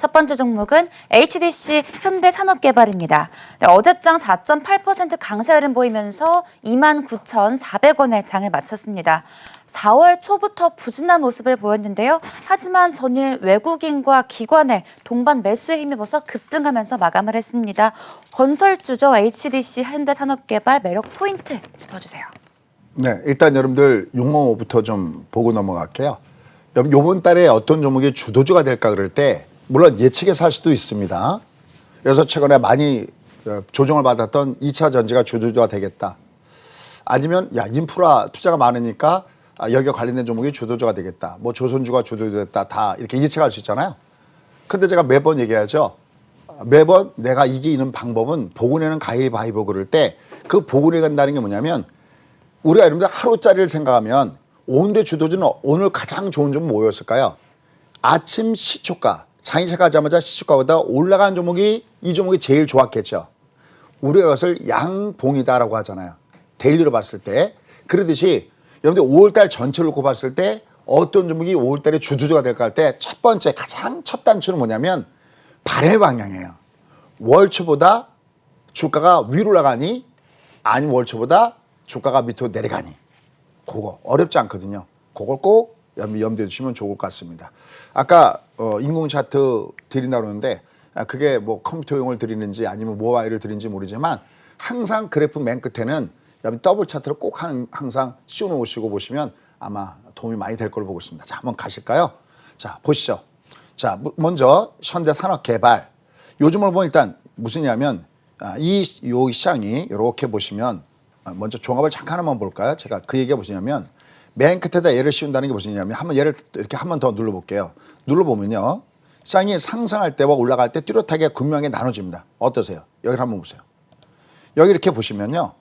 첫 번째 종목은 HDC 현대산업개발입니다. 네, 어제장 4.8% 강세 흐름 보이면서 29,400원에 장을 마쳤습니다. 4월 초부터 부진한 모습을 보였는데요. 하지만 전일 외국인과 기관의 동반 매수에 힘입어서 급등하면서 마감을 했습니다. 건설주죠. HDC 현대산업개발 매력 포인트 짚어주세요. 네, 일단 여러분들 용어부터 좀 보고 넘어갈게요. 요번 달에 어떤 종목이 주도주가 될까 그럴 때 물론 예측해서 할 수도 있습니다. 그래서 최근에 많이 조정을 받았던 2차 전지가 주도주가 되겠다. 아니면 야 인프라 투자가 많으니까 여기와 관련된 종목이 주도주가 되겠다. 뭐 조선주가 주도주 됐다. 다 이렇게 예측할 수 있잖아요. 근데 제가 매번 얘기하죠. 매번 내가 이기는 방법은 보고내는 가위바위보 그럴 때 그 보고내 간다는 게 뭐냐면 우리가 여러분들 하루짜리를 생각하면 오늘의 주도주는 오늘 가장 좋은 종목 뭐였을까요? 아침 시초가, 장이 시작하자마자 시초가보다 올라간 종목이 이 종목이 제일 좋았겠죠. 우리가 그것을 양봉이다라고 하잖아요. 데일리로 봤을 때. 그러듯이 여러분들 5월달 전체를 놓고 봤을 때 어떤 종목이 5월달에 주도주가 될까 할 때 첫 번째 가장 첫 단추는 뭐냐면 발해 방향이에요. 월초보다 주가가 위로 올라가니 아니면 월초보다 주가가 밑으로 내려가니 그거 어렵지 않거든요. 그걸 꼭 염두에 두시면 좋을 것 같습니다. 아까 인공 차트 드린다고 그러는데 그게 뭐 컴퓨터용을 드리는지 아니면 모바일을 드리는지 모르지만 항상 그래프 맨 끝에는 더블 차트를 꼭 항상 씌워놓으시고 보시면 아마 도움이 많이 될 걸로 보고 있습니다. 자, 한번 가실까요? 자, 보시죠. 자, 먼저 현대산업개발. 요즘을 보면 일단 무슨냐면 이 시장이 이렇게 보시면 먼저 종합을 잠깐 한번 볼까요? 제가 그 얘기가 무엇이냐면 맨 끝에다 얘를 씌운다는 게 무엇이냐면 한번 얘를 이렇게 한 번 더 눌러볼게요. 눌러보면요. 시장이 상승할 때와 올라갈 때 뚜렷하게 분명히 나눠집니다. 어떠세요? 여기를 한번 보세요. 여기 이렇게 보시면요.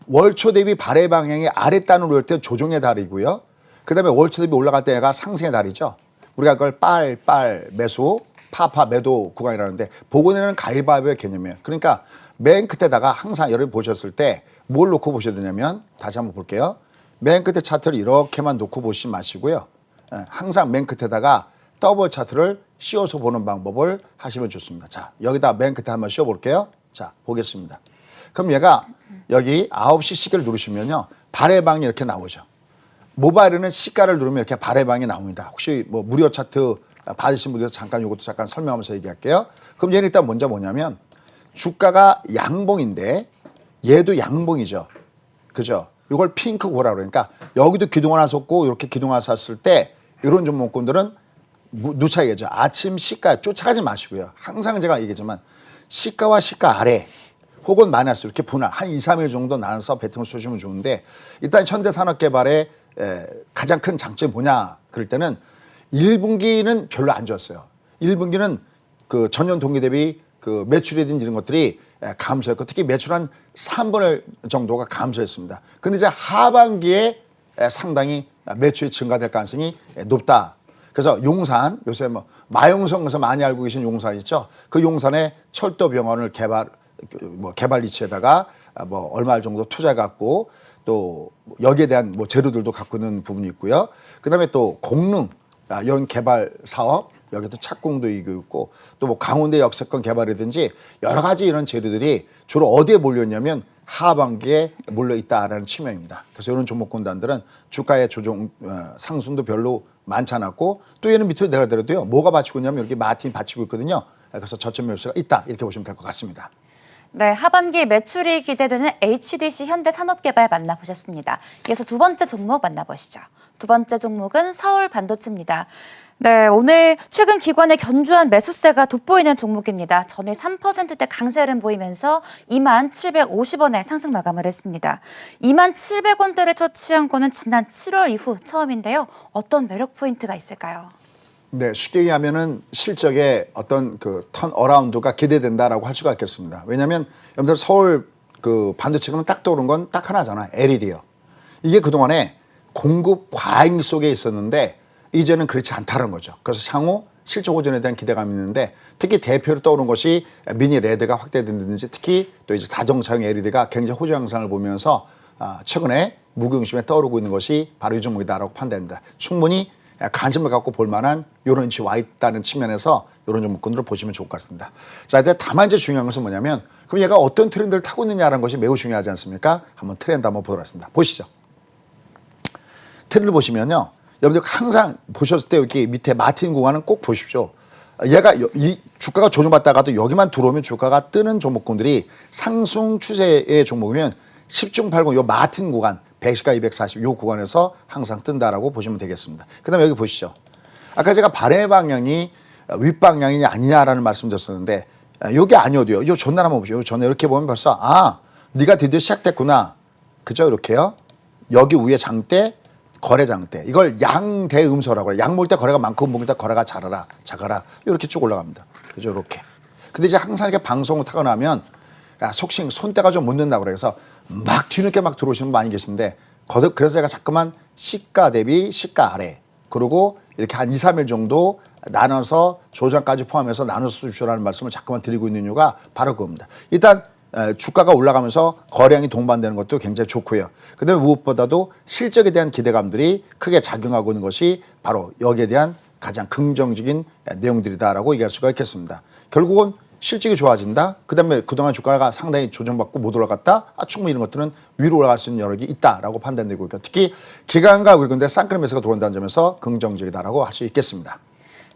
월초 대비 발해 방향이 아랫단으로 올 때 조정의 달이고요. 그 다음에 월초 대비 올라갈 때가 상승의 달이죠. 우리가 그걸 빨 매수, 파파 매도 구간이라는데 보고내는 가위바위보의 개념이에요. 그러니까 맨 끝에다가 항상 여러분 보셨을 때 뭘 놓고 보셔야 되냐면 다시 한번 볼게요. 맨 끝에 차트를 이렇게만 놓고 보시지 마시고요. 항상 맨 끝에다가 더블 차트를 씌워서 보는 방법을 하시면 좋습니다. 자, 여기다 맨 끝에 한번 씌워 볼게요. 자, 보겠습니다. 그럼 얘가 여기 9시 시계를 누르시면요. 발해방이 이렇게 나오죠. 모바일에는 시가를 누르면 이렇게 발해방이 나옵니다. 혹시 뭐 무료 차트 받으신 분들께서 잠깐 이것도 잠깐 설명하면서 얘기할게요. 그럼 얘는 일단 먼저 뭐냐면 주가가 양봉인데 얘도 양봉이죠. 그죠? 이걸 핑크 고라 그러니까 여기도 기둥 하나 섰고 이렇게 기둥 하나 섰을 때 이런 종목군들은 누차이겠죠. 아침 시가 쫓아가지 마시고요. 항상 제가 얘기했지만 시가와 시가 아래 혹은 마이너스 이렇게 분할 한 2, 3일 정도 나눠서 배팅을 쏘시면 좋은데 일단 현대산업개발의 가장 큰 장점이 뭐냐 그럴 때는 1분기는 별로 안 좋았어요. 1분기는 그 전년 동기 대비 그 매출이든지 이런 것들이 감소했고 특히 매출 한 3분의 정도가 감소했습니다. 근데 이제 하반기에 상당히 매출이 증가될 가능성이 높다. 그래서 용산 요새 뭐 마용성에서 많이 알고 계신 용산 있죠. 그 용산에 철도병원을 개발 위치에다가 뭐 얼마 정도 투자 갖고 또 여기에 대한 뭐 재료들도 갖고 있는 부분이 있고요. 그다음에 또 공릉 이런 개발 사업 여기도 착공도 있고 또 뭐 강원대 역세권 개발이든지 여러 가지 이런 재료들이 주로 어디에 몰렸냐면 하반기에 몰려 있다라는 측면입니다. 그래서 이런 종목군단들은 주가의 조정 상승도 별로 많지 않았고 또 얘는 밑으로 내려더라도요. 뭐가 받치고 있냐면 이렇게 마틴이 받치고 있거든요. 그래서 저점 매수가 있다 이렇게 보시면 될 것 같습니다. 네, 하반기 매출이 기대되는 HDC 현대산업개발 만나보셨습니다. 이어서 두 번째 종목 만나보시죠. 두 번째 종목은 서울반도체입니다. 네, 오늘 최근 기관의 견조한 매수세가 돋보이는 종목입니다. 전일 3%대 강세를 보이면서 2750원에 상승 마감을 했습니다. 2700원대를 터치한 거는 지난 7월 이후 처음인데요. 어떤 매력 포인트가 있을까요? 네, 쉽게 얘기하면은 실적의 어떤 그 턴 어라운드가 기대된다라고 할 수가 있겠습니다. 왜냐하면 여러분들 서울 그 반도체가 딱 떠오른 건 딱 하나잖아요. LED요. 이게 그동안에 공급 과잉 속에 있었는데 이제는 그렇지 않다는 거죠. 그래서 향후 실적 호전에 대한 기대감이 있는데 특히 대표로 떠오른 것이 미니 레드가 확대된다든지 특히 또 이제 자동차용 LED가 굉장히 호조 양상을 보면서 최근에 무게중심에 떠오르고 있는 것이 바로 이 종목이다라고 판단됩니다. 충분히 관심을 갖고 볼 만한 이런 위치에 와 있다는 측면에서 이런 종목군들을 보시면 좋을 것 같습니다. 자, 이제 다만 이제 중요한 것은 뭐냐면 그럼 얘가 어떤 트렌드를 타고 있느냐라는 것이 매우 중요하지 않습니까? 한번 트렌드 한번 보도록 하겠습니다. 보시죠. 트렌드 보시면요. 여러분들 항상 보셨을 때 이렇게 밑에 마틴 구간은 꼭 보십시오. 얘가 이 주가가 조정받다가도 여기만 들어오면 주가가 뜨는 종목군들이 상승 추세의 종목이면 10중 8구 요 마틴 구간 110과 240 요 구간에서 항상 뜬다라고 보시면 되겠습니다. 그다음에 여기 보시죠. 아까 제가 발의 방향이 윗방향이냐 아니냐라는 말씀 드렸었는데 요게 아니어도요. 요 전날 한번 보시죠. 요 전날 이렇게 보면 벌써 네가 드디어 시작됐구나. 그죠? 이렇게요. 여기 위에 장대 거래 장대 이걸 양대음서라고 해요. 양 몰 때 거래가 많고 먹을 때 거래가 작아라 이렇게 쭉 올라갑니다. 그죠? 이렇게. 근데 이제 항상 이렇게 방송을 타고 나면 속칭 손때가 좀 묻는다고 그래서 막 뒤늦게 막 들어오시는 분 많이 계신데 그래서 제가 자꾸만 시가 대비 시가 아래 그리고 이렇게 한 2, 3일 정도 나눠서 조정까지 포함해서 나눠서 주시라는 말씀을 자꾸만 드리고 있는 이유가 바로 그겁니다. 일단 주가가 올라가면서 거래량이 동반되는 것도 굉장히 좋고요. 그다음에 무엇보다도 실적에 대한 기대감들이 크게 작용하고 있는 것이 바로 여기에 대한 가장 긍정적인 내용들이다라고 얘기할 수가 있겠습니다. 결국은 실적이 좋아진다. 그다음에 그동안 주가가 상당히 조정받고 못 올라갔다. 충분히 이런 것들은 위로 올라갈 수 있는 여력이 있다라고 판단되고 있고 특히 기관과 외국인들의 쌍끌음 매수가 들어온다는 점에서 긍정적이다라고 할 수 있겠습니다.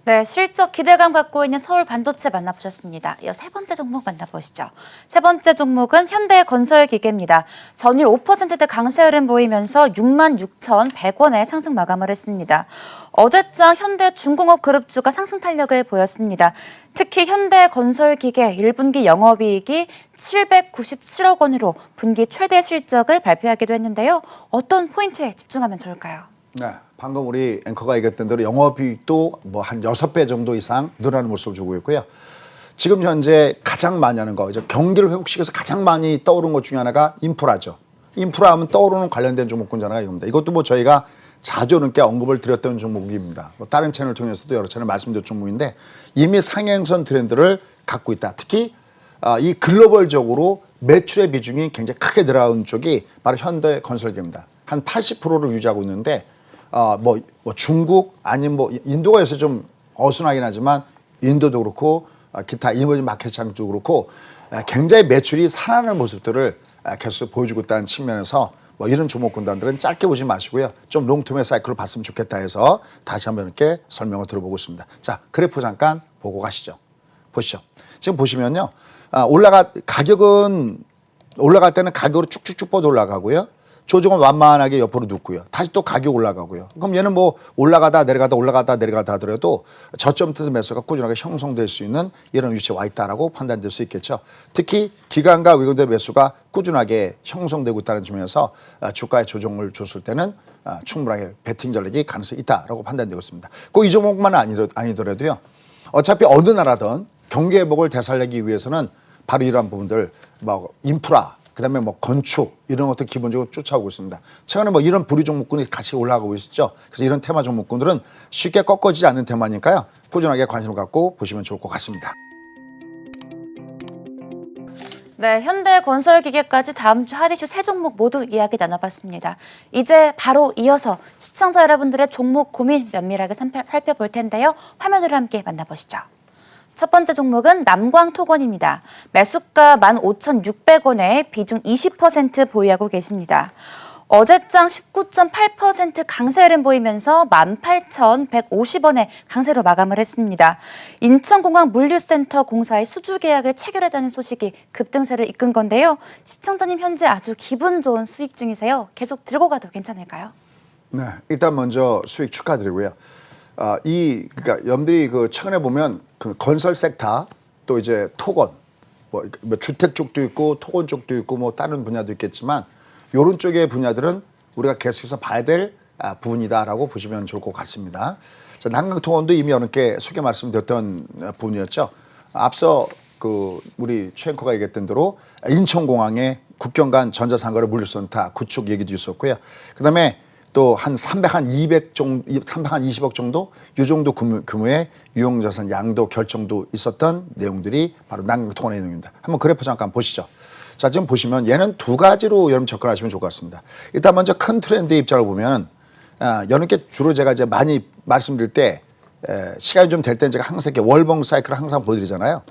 네, 실적 기대감 갖고 있는 서울 반도체 만나보셨습니다. 이어서 세 번째 종목 만나보시죠. 세 번째 종목은 현대건설기계입니다. 전일 5%대 강세 흐름 보이면서 66,100원에 상승 마감을 했습니다. 어제장 현대중공업 그룹주가 상승 탄력을 보였습니다. 특히 현대건설기계 1분기 영업이익이 797억 원으로 분기 최대 실적을 발표하기도 했는데요. 어떤 포인트에 집중하면 좋을까요? 네, 방금 우리 앵커가 얘기했던 대로 영업이익도 뭐 한 6배 정도 이상 늘어나는 모습을 주고 있고요. 지금 현재 가장 많이 하는 거, 이제 경기를 회복시켜서 가장 많이 떠오르는 것 중에 하나가 인프라죠. 인프라 하면 떠오르는 관련된 종목군 하나가 이겁니다. 이것도 뭐 저희가 자주 이렇게 언급을 드렸던 종목입니다. 뭐 다른 채널을 통해서도 여러 차례 말씀드렸던 종목인데 이미 상향선 트렌드를 갖고 있다. 특히 이 글로벌적으로 매출의 비중이 굉장히 크게 늘어난 쪽이 바로 현대건설기입니다. 한 80%를 유지하고 있는데 뭐 중국 아니면 뭐 인도가 요새 좀 어순하긴 하지만 인도도 그렇고 기타 이머징 마켓 장도 그렇고 굉장히 매출이 살아나는 모습들을 계속 보여주고 있다는 측면에서 뭐 이런 종목군단들은 짧게 보지 마시고요. 좀 롱텀의 사이클을 봤으면 좋겠다 해서 다시 한번 이렇게 설명을 들어보고 있습니다. 자, 그래프 잠깐 보고 가시죠. 보시죠. 지금 보시면요. 가격은 올라갈 때는 가격으로 쭉쭉쭉 뻗어 올라가고요. 조정은 완만하게 옆으로 눕고요. 다시 또 가격 올라가고요. 그럼 얘는 뭐 올라가다 내려가다 하더라도 저점부터 매수가 꾸준하게 형성될 수 있는 이런 위치에 와 있다라고 판단될 수 있겠죠. 특히 기관과 외국인들 매수가 꾸준하게 형성되고 있다는 점에서 주가의 조정을 줬을 때는 충분하게 베팅 전략이 가능성이 있다라고 판단되고 있습니다. 꼭 이 종목만 아니더라도요. 어차피 어느 나라든 경기 회복을 되살리기 위해서는 바로 이러한 부분들 뭐 인프라 그다음에 뭐 건축 이런 것도 기본적으로 쫓아오고 있습니다. 최근에 뭐 이런 부류 종목군이 같이 올라가고 있었죠. 그래서 이런 테마 종목군들은 쉽게 꺾어지지 않는 테마니까요. 꾸준하게 관심을 갖고 보시면 좋을 것 같습니다. 네, 현대건설기계까지 다음 주 핫이슈 세 종목 모두 이야기 나눠봤습니다. 이제 바로 이어서 시청자 여러분들의 종목 고민 면밀하게 살펴볼 텐데요. 화면으로 함께 만나보시죠. 첫 번째 종목은 남광토건입니다. 매수가 15,600원에 비중 20% 보유하고 계십니다. 어제장 19.8% 강세 흐름 보이면서 18,150원에 강세로 마감을 했습니다. 인천공항 물류센터 공사의 수주 계약을 체결했다는 소식이 급등세를 이끈 건데요. 시청자님 현재 아주 기분 좋은 수익 중이세요. 계속 들고 가도 괜찮을까요? 네, 일단 먼저 수익 축하드리고요. 그러니까 여러분들이 최근에 보면 그 건설 섹터 또 이제 토건 뭐 주택 쪽도 있고 토건 쪽도 있고 뭐 다른 분야도 있겠지만 이런 쪽의 분야들은 우리가 계속해서 봐야 될 부분이다라고 보시면 좋을 것 같습니다. 자, 남강토건도 이미 어느 게 소개 말씀드렸던 부분이었죠. 앞서 우리 최 앵커가 얘기했던 대로 인천공항에 국경 간 전자상거래 물류센터 구축 얘기도 있었고요. 그다음에 또 한 320억 정도 이 정도 규모의 유형자산 양도 결정도 있었던 내용들이 바로 남강토건의 내용입니다. 한번 그래프 잠깐 보시죠. 자, 지금 보시면 얘는 두 가지로 여러분 접근하시면 좋을 것 같습니다. 일단 먼저 큰 트렌드 입장을 보면 여러분께 주로 제가 이제 많이 말씀드릴 때 시간이 좀 될 때 제가 항상 이렇게 월봉 사이클을 항상 보여드리잖아요.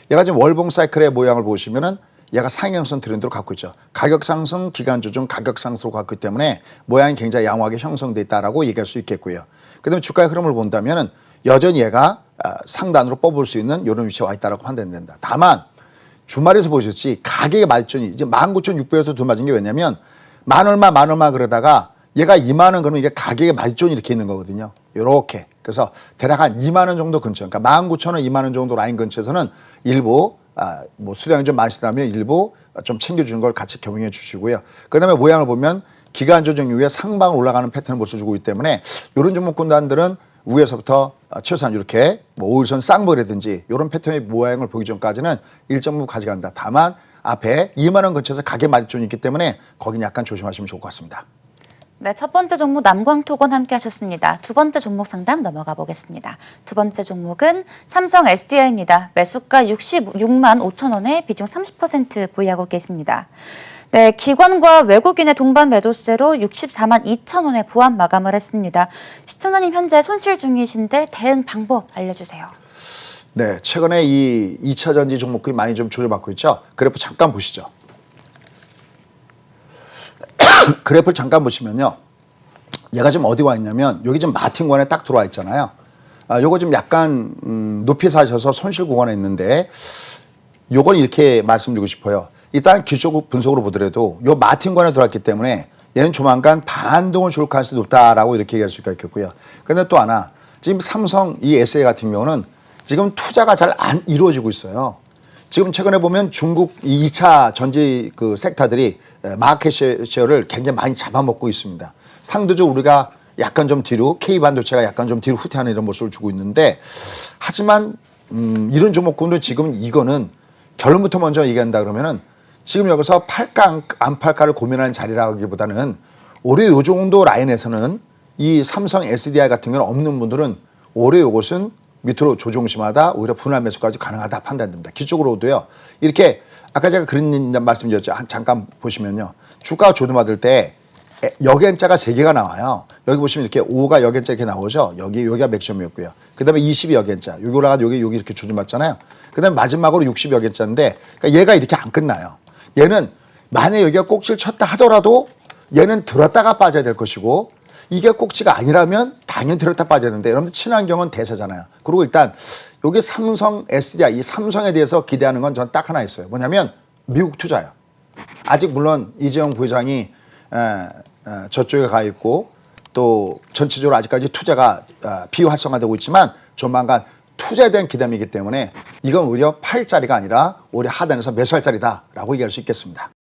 얘가 지금 월봉 사이클의 모양을 보시면은 얘가 상향선 트렌드로 갖고 있죠. 가격 상승, 기간 조정, 가격 상승으로 갖고 있기 때문에 모양이 굉장히 양호하게 형성돼 있다라고 얘기할 수 있겠고요. 그다음에 주가의 흐름을 본다면은 여전히 얘가 상단으로 뽑을 수 있는 이런 위치에 와 있다라고 판단된다. 다만 주말에서 보셨지 가격의 말전이 이제 19,600에서 두 맞은 게 왜냐면 만 얼마 그러다가 얘가 2만 원 그러면 이게 가격의 말전이 이렇게 있는 거거든요. 이렇게. 그래서 대략 한 2만 원 정도 근처, 그러니까 19,000원, 2만 원 정도 라인 근처에서는 일부 뭐 수량이 좀 많으시다면 일부 좀 챙겨주는 걸 같이 경영해 주시고요. 그다음에 모양을 보면 기간 조정 이후에 상방 올라가는 패턴을 보여주고 있기 때문에 이런 종목군단들은 위에서부터 최소한 이렇게 뭐 5일선 쌍벌이라든지 이런 패턴의 모양을 보기 전까지는 일정 부분 가져간다. 다만 앞에 2만 원 근처에서 가격 마디존이 있기 때문에 거기는 약간 조심하시면 좋을 것 같습니다. 네, 첫 번째 종목 남광토건 함께 하셨습니다. 두 번째 종목 상담 넘어가 보겠습니다. 두 번째 종목은 삼성 SDI입니다. 매수가 66만 5천 원에 비중 30% 보유하고 계십니다. 네, 기관과 외국인의 동반 매도세로 64만 2천 원에 보합 마감을 했습니다. 시청자님 현재 손실 중이신데 대응 방법 알려주세요. 네, 최근에 이 2차 전지 종목이 많이 좀 조정받고 있죠. 그래프 잠깐 보시죠. 그래프를 잠깐 보시면요. 얘가 지금 어디 와 있냐면 여기 지금 마틴권에 딱 들어와 있잖아요. 요거 좀 약간 높이 사셔서 손실 구간에 있는데 요건 이렇게 말씀드리고 싶어요. 일단 기초 분석으로 보더라도 요 마틴권에 들어왔기 때문에 얘는 조만간 반동을 줄 가능성이 높다라고 이렇게 얘기할 수가 있겠고요. 근데 또 하나 지금 삼성 이 SA 같은 경우는 지금 투자가 잘 안 이루어지고 있어요. 지금 최근에 보면 중국 이 2차 전지 그 섹터들이 마켓 쉐어를 굉장히 많이 잡아먹고 있습니다. 상대적으로 우리가 약간 좀 뒤로 K반도체가 약간 좀 뒤로 후퇴하는 이런 모습을 주고 있는데 하지만 이런 종목군도 지금 이거는 결론부터 먼저 얘기한다 그러면은 지금 여기서 팔까 안 팔까를 고민하는 자리라기보다는 올해 요 정도 라인에서는 이 삼성 SDI 같은 경우는 없는 분들은 올해 요것은 밑으로 조정심하다 오히려 분할 매수까지 가능하다 판단됩니다. 기적으로도요. 이렇게 아까 제가 그런 말씀드렸죠. 잠깐 보시면요. 주가가 조정받을 때 역연자가 3개가 나와요. 여기 보시면 이렇게 5가 역연자 이렇게 나오죠. 여기가 맥시멈이었고요. 그 다음에 20이 역연자. 여기 올라가서 여기 이렇게 조정받잖아요. 그 다음에 마지막으로 60이 역연자인데 그러니까 얘가 이렇게 안 끝나요. 얘는 만약에 여기가 꼭지를 쳤다 하더라도 얘는 들었다가 빠져야 될 것이고 이게 꼭지가 아니라면 당연히 들었다 빠져야 되는데 여러분들 친환경은 대세잖아요. 그리고 일단 여기 삼성 SDI 이 삼성에 대해서 기대하는 건 전 딱 하나 있어요. 뭐냐면 미국 투자예요. 아직 물론 이재용 부회장이 저쪽에 가 있고 또 전체적으로 아직까지 투자가 비활성화되고 있지만 조만간 투자에 대한 기대감이기 때문에 이건 오히려 팔 자리가 아니라 오히려 하단에서 매수할 자리다라고 얘기할 수 있겠습니다.